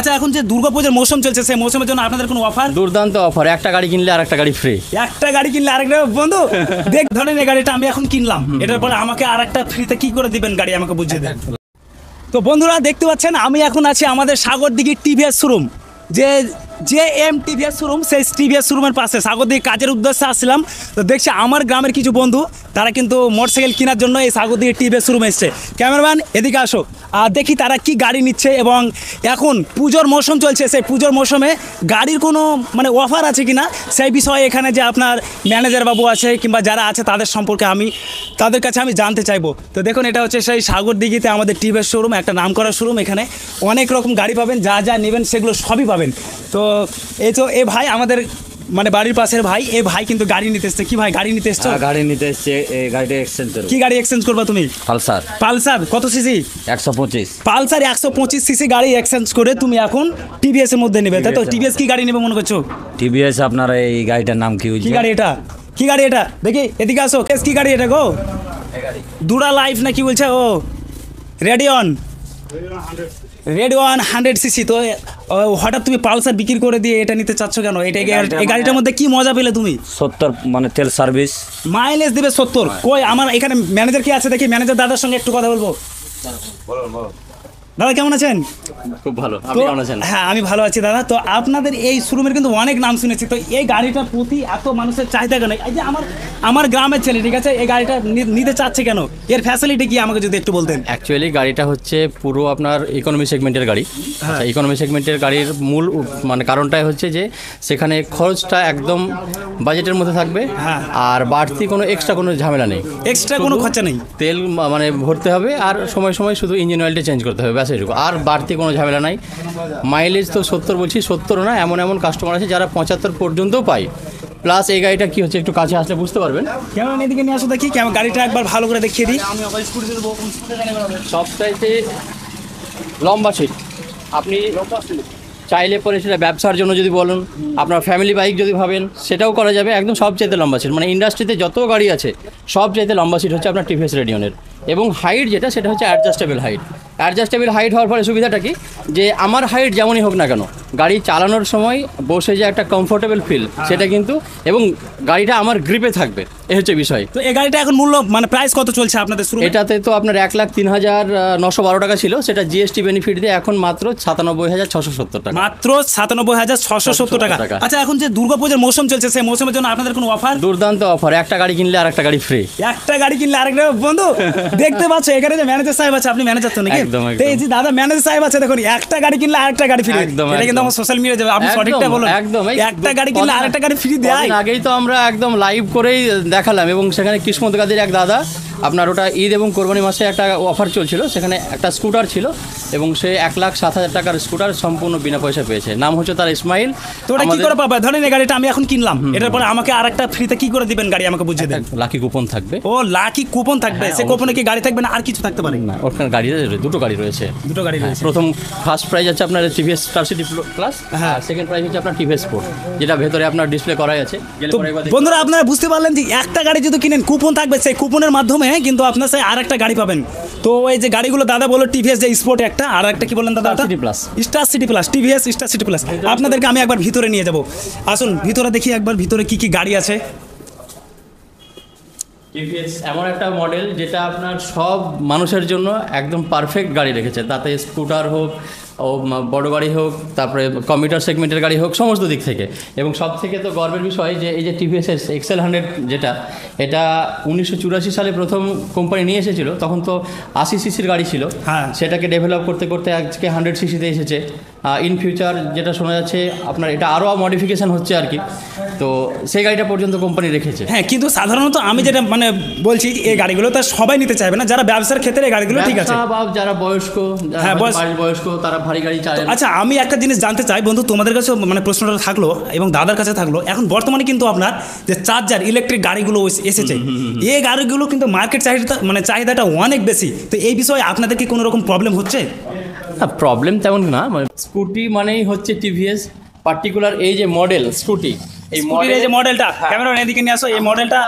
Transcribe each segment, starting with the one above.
আচ্ছা, এখন যে দুর্গাপূজার মৌসুম চলছে, সেই মৌসুমের জন্য আপনাদের কোনো অফার? দুর্দান্ত অফার, একটা গাড়ি কিনলে আরেকটা গাড়ি ফ্রি। একটা গাড়ি কিনলে আরেকটা বন্ধু দেখ, ধরেন এই গাড়িটা আমি এখন কিনলাম, এটার পরে আমাকে আরেকটা ফ্রিতে কি করে দিবেন গাড়ি, আমাকে বুঝিয়ে দেন। তো বন্ধুরা দেখতে পাচ্ছেন, আমি এখন আছি আমাদের সাগরদিঘি টিভিএস শোরুম, যে এম টিভিএস শোরুম, সেই টিভিএস শোরুমের পাশে সাগরদিঘি কাজের উদ্দেশ্যে আসলাম। তো দেখছি আমার গ্রামের কিছু বন্ধু, তারা কিন্তু মোটরসাইকেল কেনার জন্য এই সাগরদিঘি টিভিএস শোরুমে এসছে। ক্যামেরাম্যান এদিকে আসো, আর দেখি তারা কি গাড়ি নিচ্ছে, এবং এখন পুজোর মৌসুম চলছে, সেই পুজোর মৌসুমে গাড়ির কোনো মানে অফার আছে কিনা সেই বিষয়ে এখানে যে আপনার ম্যানেজার বাবু আছে কিংবা যারা আছে তাদের সম্পর্কে তাদের কাছে আমি জানতে চাইবো। তো দেখুন, এটা হচ্ছে সেই সাগরদিঘিতে আমাদের টিভিএস শোরুম, একটা নামকরা শোরুম। এখানে অনেক রকম গাড়ি পাবেন, যা যা নেবেন সেগুলো সবই পাবেন। তো এই তো এ ভাই আমাদের মানে বাড়ির পাশের ভাই, এ ভাই কিন্তু গাড়ি নিতে এসছে। কি ভাই গাড়ি নিতে এসছো? গাড়ি নিতে এসছে, এই গাড়িটা এক্সচেঞ্জ করব। কি গাড়ি এক্সচেঞ্জ করবা তুমি? পালসার। পালসার কত সিসি? 125। পালসার 125 সিসি গাড়ি এক্সচেঞ্জ করে তুমি এখন টিভিএস এর মধ্যে নেবে, তাই তো? টিভিএস কি গাড়ি নেবে মনে করছো? টিভিএস আপনার এই গাড়িটার নাম কি? কি গাড়ি এটা? কি গাড়ি এটা? দেখি এদিকে আসো, কি গাড়ি এটা গো? দুরা লাইফ না কি বলছে ও? রেডিয়ন 100 সিসি। তো হঠাৎ তুমি পালসার বিক্রি করে দিয়ে এটা নিতে চাচ্ছ কেন? এই গাড়িটার মধ্যে কি মজা পেলে তুমি? 70 মানে তেল সার্ভিস, মাইলেজ দেবে 70। কই আমার এখানে ম্যানেজার কি আছে দেখি, ম্যানেজার দাদার সঙ্গে একটু কথা বলবো। দাদা কেমন আছেন? খুব ভালো, আপনি কেমন আছেন? হ্যাঁ আমি ভালো আছি দাদা। তো আপনাদের এই শোরুমের কিন্তু অনেক নাম শুনেছি, তো এই গাড়িটার প্রতি এত মানুষের চাহিদা কেন? এই যে আমার গ্রামের ছেলে, ঠিক আছে, এই গাড়িটা নিতে চাচ্ছে কেন? এর ফ্যাসিলিটি কি আমাকে যদি একটু বলতেন। অ্যাকচুয়ালি গাড়িটা হচ্ছে পুরো আপনার ইকোনমি সেগমেন্টের গাড়ি। আচ্ছা, ইকোনমি সেগমেন্টের গাড়ির মূল মানে কারণটাই হচ্ছে যে সেখানে খরচটা একদম বাজেটের মধ্যে থাকবে, আর বাড়তি কোনো এক্সট্রা কোনো ঝামেলা নেই, এক্সট্রা কোনো খরচা নেই। তেল মানে ভরতে হবে আর সময় সময় শুধু ইঞ্জিন অয়েলটা চেঞ্জ করতে হবে, ব্যাস এটুকু, আর বাড়তি কোনো ঝামেলা নাই। মাইলেজ তো 70 বলছি, 70 না, এমন কাস্টমার আছে যারা 75 পর্যন্তও পায়। প্লাস এই গাড়িটা কি হচ্ছে, একটু কাছে আসলে বুঝতে পারবেন। কেমন এদিকে নিয়ে আসো দেখি, কেমন গাড়িটা একবার ভালো করে দেখিয়ে দিই। সবচাইতে লম্বা সিট, আপনি চাইলে পরে সেটা ব্যবসার জন্য যদি বলেন, আপনার ফ্যামিলি বাইক যদি ভাবেন সেটাও করা যাবে। একদম সবচাইতে লম্বা সিট, মানে ইন্ডাস্ট্রিতে যত গাড়ি আছে সবচাইতে লম্বা সিট হচ্ছে আপনার টিভিএস রেডিয়নের। এবং হাইট যেটা, সেটা হচ্ছে অ্যাডজাস্টেবল হাইট। অ্যাডজাস্টেবল হাইট হওয়ার ফলে সুবিধাটা কি, যে আমার হাইট যেমনই হোক না কেন, গাড়ি চালানোর সময় বসে যে একটা কমফোর্টেবল ফিল, সেটা কিন্তু, এবং গাড়িটা আমার গ্রিপে থাকবে, এই হচ্ছে বিষয়। তো এই গাড়িটা এখন মূল্য মানে প্রাইস কত চলছে আপনাদের শোরুমে? এটাতে তো আপনার 1,03,912 টাকা ছিল, সেটা জিএসটি বেনিফিট দিয়ে এখন মাত্র 97,670 টাকা। মাত্র 97,670 টাকা। আচ্ছা, এখন যে দুর্গাপূজার মৌসুম চলছে, সেই মৌসুমের জন্য আপনাদের কোনো অফার? দুর্দান্ত অফার, একটা গাড়ি কিনলে আরেকটা গাড়ি ফ্রি। একটা গাড়ি কিনলে আরেকটা বন্ধু দেখতে পাচ্ছ এখানে যে ম্যানেজার সাহেব আছে, আপনি ম্যানেজার তো নাকি? একদম। এই যে দাদা ম্যানেজার সাহেব আছে, দেখুন একটা গাড়ি কিনলে আরেকটা গাড়ি ফ্রি। এটা কিন্তু আমার সোশ্যাল মিডিয়া যাবে, আপনি সঠিকটা বলুন। একদম, একটা গাড়ি কিনলে আরেকটা গাড়ি ফ্রি দেয়। আগেই তো আমরা একদম লাইভ করেই দেখালাম, এবং সেখানে কিসমত গাদির এক দাদা, আপনার ওটা ঈদ এবং কোরবানি মাসে একটা অফার চলছিল, সেখানে একটা স্কুটার ছিল এবং সে 1,07,000 টাকার স্কুটার সম্পূর্ণ বিনা পয়সা পেয়েছে। নাম হচ্ছে তার ইসমাইল। তো ওটা কি করে পাবা? ধরেন এই গাড়িটা আমি এখন কিনলাম, এটার পরে আমাকে আরেকটা ফ্রিতে কি করে দিবেন গাড়ি, আমাকে বুঝিয়ে দেন। লাকি কুপন থাকবে। ও লাকি কুপন থাকবে? সে কুপনে কি গাড়ি থাকবে না আর কিছু থাকতে পারে? না, ওখানে গাড়ি দুটো গাড়ি রয়েছে। দুটো গাড়ি রয়েছে। প্রথম ফার্স্ট প্রাইজ আছে আপনার টিভিএস স্টার সিটি প্লাস, আর সেকেন্ড প্রাইজ হচ্ছে আপনার টিভিএস স্পোর্ট, যেটা ভেতরে আপনার ডিসপ্লে করাই আছে। তো বন্ধুরা আপনারা বুঝতে পারলেন যে একটা গাড়ি যদি কিনেন কুপন থাকবে, সেই কুপনের মাধ্যমে কিন্তু আপনার সেই আরেকটা গাড়ি পাবেন। তো এই যে গাড়িগুলো দাদা বললো টিভিএস যে স্পোর্ট একটা, আর একটা কি বললেন দাদা? City plus, star city plus, TVS star city plus. আপনাদেরকে আমি একবার ভিতরে নিয়ে যাব, আসুন ভিতরে দেখি একবার ভিতরে কি কি গাড়ি আছে। টিভিএস এমন একটা মডেল যেটা আপনার সব মানুষের জন্য একদম পারফেক্ট গাড়ি রেখেছে, তাতে স্কুটার হোক, ও বড় গাড়ি হোক, তারপরে কমিউটার সেগমেন্টের গাড়ি হোক, সমস্ত দিক থেকে। এবং সব থেকে তো গর্বের বিষয় যে এই যে টিভিএস এক্সেল 100 যেটা, এটা 1984 সালে প্রথম কোম্পানি নিয়ে এসেছিল, তখন তো 80 সিসির গাড়ি ছিল, সেটাকে ডেভেলপ করতে করতে আজকে 100 সিসিতে এসেছে। ইন ফিউচার যেটা শোনা যাচ্ছে আপনার এটা আরও মডিফিকেশান হচ্ছে আর কি, তো সেই গাড়িটা পর্যন্ত কোম্পানি রেখেছে। হ্যাঁ, কিন্তু সাধারণত আমি যেটা মানে বলছি, এই গাড়িগুলো তো সবাই নিতে চাইবে না, যারা ব্যবসার ক্ষেত্রে এই গাড়িগুলো ঠিক আছে, যারা বয়স্ক, হ্যাঁ বয়স্ক, তারা ভারী গাড়ি চালায়। আচ্ছা, আমি একটা জিনিস জানতে চাই বন্ধু, তোমাদের কাছে মানে প্রশ্নটা থাকলো এবং দাদার কাছে থাকলো, এখন বর্তমানে কিন্তু আপনার যে চার্জার ইলেকট্রিক গাড়িগুলো এসেছে, এই গাড়িগুলো কিন্তু মার্কেট চাহিদাটা অনেক বেশি। তো এই বিষয়ে আপনাদের কি কোনো রকম প্রবলেম হচ্ছে? না, প্রবলেম তেমন না। মানে স্কুটি মানেই হচ্ছে টিভিএস, পার্টিকুলার এই যে মডেল স্কুটি, এই মডেলটা ক্যামেরা এদিকে নিয়ে আসো। এই মডেলটা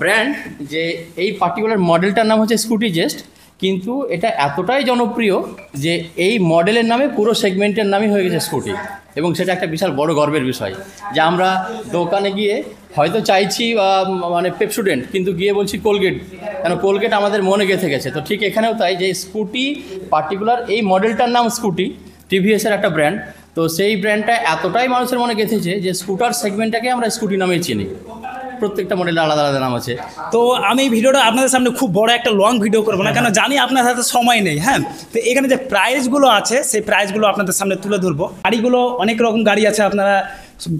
ব্র্যান্ড, যে এই পার্টিকুলার মডেলটার নাম হচ্ছে স্কুটি জেস্ট, কিন্তু এটা এতটাই জনপ্রিয় যে এই মডেলের নামে পুরো সেগমেন্টের নামই হয়ে গেছে স্কুটি, এবং সেটা একটা বিশাল বড় গর্বের বিষয় যে আমরা দোকানে গিয়ে হয়তো চাইছি মানে পেপসুডেন্ট, কিন্তু গিয়ে বলছি কোলগেট, কেন কোলগেট আমাদের মনে গেঁথে গেছে। তো ঠিক এখানেও তাই, যে স্কুটি পার্টিকুলার এই মডেলটার নাম স্কুটি, টিভিএসের একটা ব্র্যান্ড, তো সেই ব্র্যান্ডটা এতটাই মানুষের মনে গেঁথেছে যে স্কুটার সেগমেন্টটাকে আমরা স্কুটি নামেই চিনি। প্রত্যেকটা মডেলের আলাদা আলাদা নাম আছে। তো আমি ভিডিওটা আপনাদের সামনে খুব বড় একটা লং ভিডিও করবো না, কেন জানি আপনার হাতে সময় নেই। হ্যাঁ, তো এখানে যে প্রাইসগুলো আছে সেই প্রাইসগুলো আপনাদের সামনে তুলে ধরবো। গাড়িগুলো অনেক রকম গাড়ি আছে, আপনারা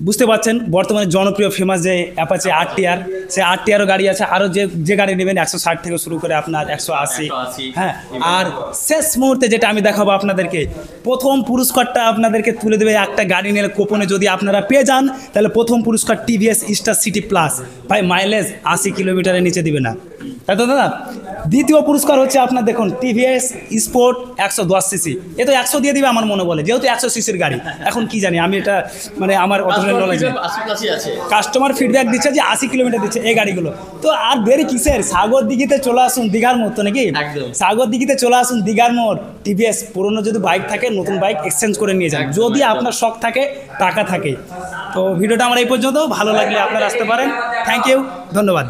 বুঝতে পারছেন। বর্তমানে জনপ্রিয় ফেমাস যে অ্যাপাচি RTR, সেই RTRও গাড়ি আছে। আরও যে গাড়ি নেবেন 160 থেকে শুরু করে আপনার 180। হ্যাঁ, আর শেষ মুহূর্তে যেটা আমি দেখাবো আপনাদেরকে, প্রথম পুরস্কারটা আপনাদেরকে তুলে দেবে একটা গাড়ি নিলে কোপনে যদি আপনারা পেয়ে যান, তাহলে প্রথম পুরস্কার টিভিএস স্টার সিটি প্লাস। ভাই মাইলেজ 80 কিলোমিটারের নিচে দিবে না, তাই তো দাদা? দ্বিতীয় পুরস্কার হচ্ছে আপনার দেখুন টিভিএস স্পোর্ট 110 সিসি। এ তো 100 দিয়ে দিবে আমার মনে বলে, যেহেতু 100 সিসির গাড়ি। এখন কি জানি আমি, এটা মানে আমার অতটা নলেজ নেই। কাস্টমার ফিডব্যাক দিচ্ছে যে 80 কিলোমিটার দিচ্ছে এই গাড়িগুলো। তো আর দেরি কিসের, সাগর দিঘিতে চলে আসুন, দীঘার মোড় তো নাকি, সাগর দিঘিতে চলে আসুন, দীঘার মোড়। টিভিএস পুরনো যদি বাইক থাকে, নতুন বাইক এক্সচেঞ্জ করে নিয়ে যান, যদি আপনার শখ থাকে, টাকা থাকে। তো ভিডিওটা আমার এই পর্যন্ত, ভালো লাগলে আপনারা আসতে পারেন। থ্যাংক ইউ, ধন্যবাদ।